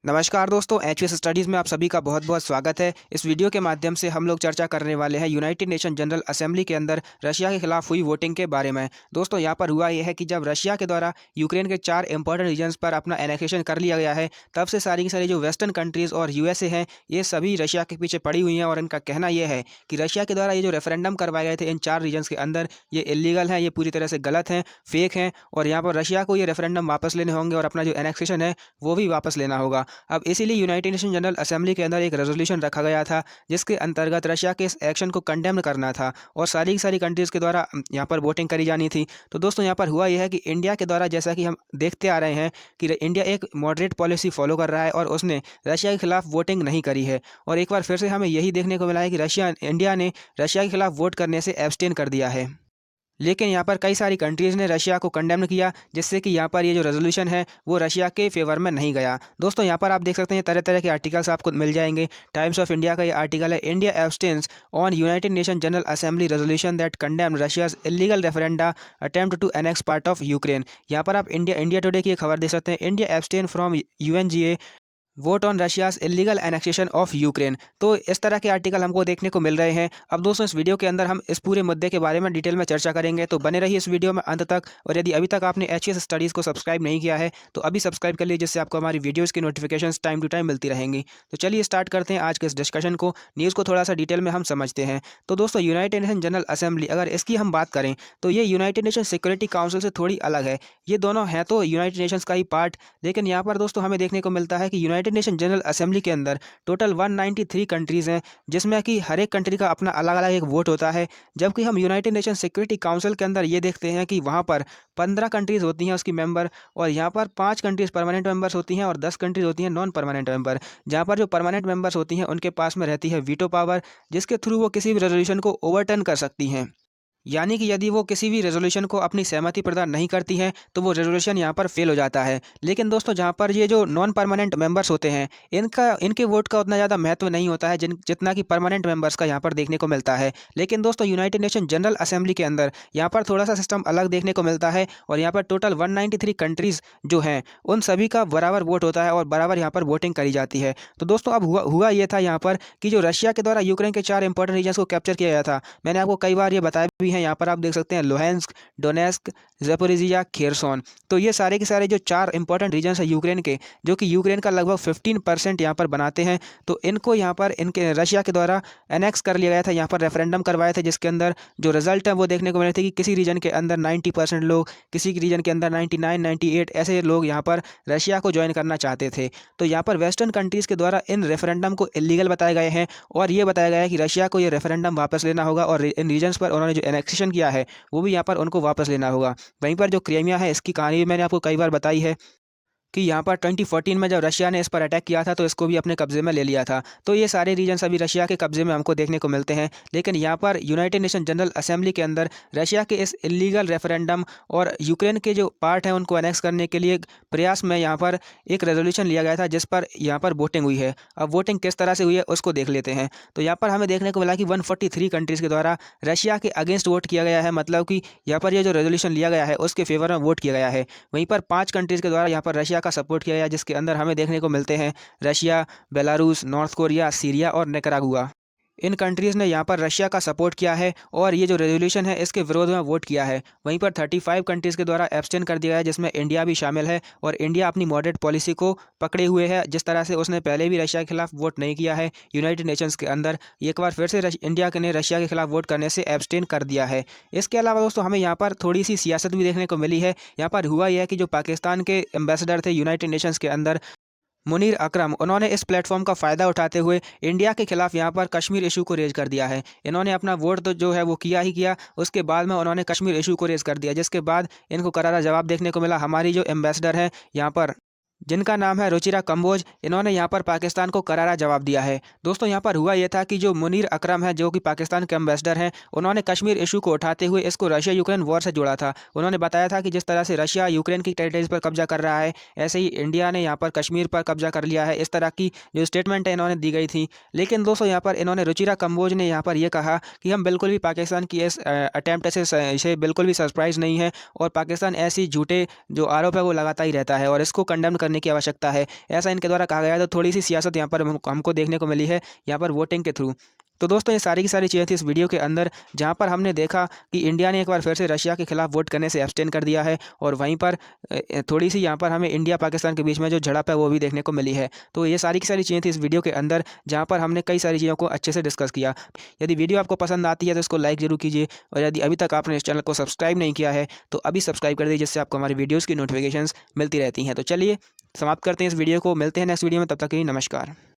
नमस्कार दोस्तों, एचवीएस स्टडीज़ में आप सभी का बहुत बहुत स्वागत है। इस वीडियो के माध्यम से हम लोग चर्चा करने वाले हैं यूनाइटेड नेशन जनरल असेंबली के अंदर रशिया के खिलाफ हुई वोटिंग के बारे में। दोस्तों, यहाँ पर हुआ यह है कि जब रशिया के द्वारा यूक्रेन के 4 इंपॉर्टेंट रीजन्स पर अपना एनेक्सेशन कर लिया गया है, तब से सारी की सारी जो वेस्टर्न कंट्रीज़ और यूएसए हैं, ये सभी रशिया के पीछे पड़ी हुई हैं और इनका कहना यह है कि रशिया के द्वारा ये जो रेफरेंडम करवाए गए थे इन 4 रीजन्स के अंदर, ये इलीगल हैं, ये पूरी तरह से गलत हैं, फेक हैं और यहाँ पर रशिया को ये रेफरेंडम वापस लेने होंगे और अपना जो एनेक्सेशन है वो भी वापस लेना होगा। अब इसीलिए यूनाइटेड नेशन जनरल असेंबली के अंदर एक रेजोल्यूशन रखा गया था, जिसके अंतर्गत रशिया के इस एक्शन को कंडेम करना था और सारी की सारी कंट्रीज़ के द्वारा यहाँ पर वोटिंग करी जानी थी। तो दोस्तों, यहाँ पर हुआ यह है कि इंडिया के द्वारा, जैसा कि हम देखते आ रहे हैं कि इंडिया एक मॉडरेट पॉलिसी फॉलो कर रहा है और उसने रशिया के खिलाफ वोटिंग नहीं करी है। और एक बार फिर से हमें यही देखने को मिला है कि इंडिया ने रशिया के खिलाफ वोट करने से एब्सटेन कर दिया है। लेकिन यहाँ पर कई सारी कंट्रीज़ ने रशिया को कंडेम किया, जिससे कि यहाँ पर ये जो रेजोल्यूशन है वो रशिया के फेवर में नहीं गया। दोस्तों, यहाँ पर आप देख सकते हैं तरह तरह के आर्टिकल्स आपको मिल जाएंगे। टाइम्स ऑफ इंडिया का ये आर्टिकल है, India abstains on United Nation General Assembly resolution that condemn Russia's illegal referenda attempt to annex part of Ukraine. यहाँ पर आप इंडिया टुडे की खबर देख सकते हैं, India abstain from UNGA vote on Russia's illegal annexation of Ukraine. तो इस तरह के आर्टिकल हमको देखने को मिल रहे हैं। अब दोस्तों, इस वीडियो के अंदर हम इस पूरे मुद्दे के बारे में डिटेल में चर्चा करेंगे, तो बने रहिए इस वीडियो में अंत तक। और यदि अभी तक आपने एचवीएस स्टडीज़ को सब्सक्राइब नहीं किया है तो अभी सब्सक्राइब कर लीजिए, जिससे आपको हमारी वीडियोज़ की नोटिफिकेशन टाइम टू टाइम मिलती रहेंगी। तो चलिए स्टार्ट करते हैं आज के इस डिस्कशन को। न्यूज़ को थोड़ा सा डिटेल में हम समझते हैं। तो दोस्तों, यूनाइटेड नेशन जनरल असेंबली, अगर इसकी हम बात करें तो ये यूनाइटेड नेशन सिक्योरिटी काउंसिल से थोड़ी अलग है। ये दोनों हैं तो यूनाइटेड नेशंस का ही पार्ट, लेकिन यहाँ पर दोस्तों हमें देखने को मिलता है कि यूनाइटेड नेशन जनरल असेंबली के अंदर टोटल 193 कंट्रीज़ हैं, जिसमें कि हर एक कंट्री का अपना अलग अलग एक वोट होता है। जबकि हम यूनाइटेड नेशन सिक्योरिटी काउंसिल के अंदर ये देखते हैं कि वहाँ पर 15 कंट्रीज़ होती हैं उसकी मेंबर, और यहाँ पर 5 कंट्रीज़ परमानेंट मेंबर्स होती हैं और 10 कंट्रीज़ होती हैं नॉन परमानेंट मेंबर। जहाँ पर जो परमानेंट मेंबर्स होती हैं उनके पास में रहती है वीटो पावर, जिसके थ्रू वो किसी भी रेजोल्यूशन को ओवरटर्न कर सकती हैं। यानी कि यदि वो किसी भी रेजोल्यूशन को अपनी सहमति प्रदान नहीं करती हैं तो वो रेजोल्यूशन यहाँ पर फेल हो जाता है। लेकिन दोस्तों, जहाँ पर ये जो नॉन परमानेंट मेंबर्स होते हैं, इनके वोट का उतना ज़्यादा महत्व नहीं होता है जितना कि परमानेंट मेंबर्स का यहाँ पर देखने को मिलता है। लेकिन दोस्तों, यूनाइटेड नेशन जनरल असेंबली के अंदर यहाँ पर थोड़ा सा सिस्टम अलग देखने को मिलता है और यहाँ पर टोटल 193 कंट्रीज़ जो हैं उन सभी का बराबर वोट होता है और बराबर यहाँ पर वोटिंग करी जाती है। तो दोस्तों, अब हुआ ये था यहाँ पर कि जो रशिया के द्वारा यूक्रेन के 4 इंपॉर्टेंट रीजन्स को कैप्चर किया गया था, मैंने आपको कई बार ये बताया भी है। यहाँ पर आप देख सकते हैं लुहांस्क, डोनेस्क, ज़पोरिज़िया, खेरसोन। तो ये सारे के सारे जो 4 इंपॉर्टेंट रीजन्स हैं यूक्रेन के, जो कि यूक्रेन का लगभग 15% यहाँ पर बनाते हैं, तो इनको यहाँ पर इनके रशिया के द्वारा एनेक्स कर लिया गया था। यहाँ पर रेफरेंडम करवाए थे, जिसके अंदर जो रिजल्ट है वो देखने को मिले थे कि किसी रीजन के अंदर 90% लोग, किसी रीजन के अंदर 99, 98 ऐसे लोग यहाँ पर रशिया को ज्वाइन करना चाहते थे। तो यहाँ पर वेस्टर्न कंट्रीज़ के द्वारा इन रेफरेंडम को इलीगल बताए गए हैं और ये बताया गया है कि रशिया को ये रेफरेंडम वापस लेना होगा और इन रीजन्स पर उन्होंने जो एनेक्सेशन किया है वो भी यहाँ पर उनको वापस लेना होगा। वहीं पर जो क्रीमिया है, इसकी कहानी भी मैंने आपको कई बार बताई है कि यहाँ पर 2014 में जब रशिया ने इस पर अटैक किया था तो इसको भी अपने कब्जे में ले लिया था। तो ये सारे रीजन्स अभी रशिया के कब्जे में हमको देखने को मिलते हैं। लेकिन यहाँ पर यूनाइटेड नेशन जनरल असेंबली के अंदर रशिया के इस इलीगल रेफरेंडम और यूक्रेन के जो पार्ट हैं उनको एनेक्स करने के लिए प्रयास में यहाँ पर एक रेजोल्यूशन लिया गया था, जिस पर यहाँ पर वोटिंग हुई है। अब वोटिंग किस तरह से हुई है उसको देख लेते हैं। तो यहाँ पर हमें देखने को मिला कि 143 कंट्रीज़ के द्वारा रशिया के अगेंस्ट वोट किया गया है, मतलब कि यहाँ पर ये जो रेजोल्यूशन लिया गया है उसके फेवर में वोट किया गया है। वहीं पर 5 कंट्रीज़ के द्वारा यहाँ पर रशिया का सपोर्ट किया गया, जिसके अंदर हमें देखने को मिलते हैं Russia, Belarus, north Korea, Syria और निकरागुआ। इन कंट्रीज़ ने यहाँ पर रशिया का सपोर्ट किया है और ये जो रेजोल्यूशन है इसके विरोध में वोट किया है। वहीं पर 35 कंट्रीज़ के द्वारा एब्सटेन कर दिया है, जिसमें इंडिया भी शामिल है। और इंडिया अपनी मॉडरेट पॉलिसी को पकड़े हुए है, जिस तरह से उसने पहले भी रशिया के खिलाफ वोट नहीं किया है यूनाइटेड नेशंस के अंदर। एक बार फिर से इंडिया ने रशिया के खिलाफ वोट करने से एब्सटेन कर दिया है। इसके अलावा दोस्तों, हमें यहाँ पर थोड़ी सी सियासत भी देखने को मिली है। यहाँ पर हुआ यह है कि जो पाकिस्तान के एम्बेसडर थे यूनाइटेड नेशंस के अंदर, मुनीर अकरम, उन्होंने इस प्लेटफॉर्म का फ़ायदा उठाते हुए इंडिया के खिलाफ यहाँ पर कश्मीर इशू को रेज कर दिया है। इन्होंने अपना वोट तो जो है वो किया ही किया, उसके बाद में उन्होंने कश्मीर इशू को रेज कर दिया, जिसके बाद इनको करारा जवाब देखने को मिला। हमारी जो एम्बेसडर हैं यहाँ पर, जिनका नाम है रुचिरा कंबोज, इन्होंने यहाँ पर पाकिस्तान को करारा जवाब दिया है। दोस्तों, यहाँ पर हुआ ये था कि जो मुनीर अकरम है, जो कि पाकिस्तान के एम्बेसडर हैं, उन्होंने कश्मीर इशू को उठाते हुए इसको रशिया यूक्रेन वॉर से जोड़ा था। उन्होंने बताया था कि जिस तरह से रशिया यूक्रेन की टेरिटरीज पर कब्जा कर रहा है, ऐसे ही इंडिया ने यहाँ पर कश्मीर पर कब्जा कर लिया है। इस तरह की जो स्टेटमेंट है इन्होंने दी गई थी। लेकिन दोस्तों, यहाँ पर इन्होंने, रुचिरा कंबोज ने यहाँ पर यह कहा कि हम बिल्कुल भी पाकिस्तान की इस अटैम्प्ट से बिल्कुल भी सरप्राइज़ नहीं है और पाकिस्तान ऐसी झूठे जो आरोप है वो लगाता ही रहता है और इसको कंडेम करने की आवश्यकता है, ऐसा इनके द्वारा कहा गया है। तो थोड़ी सी सियासत यहाँ पर हमको देखने को मिली है यहाँ पर वोटिंग के थ्रू। तो दोस्तों ये सारी की सारी चीज़ें थी इस वीडियो के अंदर, जहाँ पर हमने देखा कि इंडिया ने एक बार फिर से रशिया के खिलाफ वोट करने से एब्सटेन कर दिया है, और वहीं पर थोड़ी सी यहाँ पर हमें इंडिया पाकिस्तान के बीच में जो झड़प है वो भी देखने को मिली है। तो ये सारी की सारी चीज़ें थी इस वीडियो के अंदर, जहाँ पर हमने कई सारी चीज़ों को अच्छे से डिस्कस किया। यदि वीडियो आपको पसंद आती है तो इसको लाइक जरूर कीजिए, और यदि अभी तक आपने इस चैनल को सब्सक्राइब नहीं किया है तो अभी सब्सक्राइब कर दीजिए, जिससे आपको हमारी वीडियोज़ की नोटिफिकेशंस मिलती रहती हैं। तो चलिए समाप्त करते हैं इस वीडियो को, मिलते हैं नेक्स्ट वीडियो में, तब तक के लिए नमस्कार।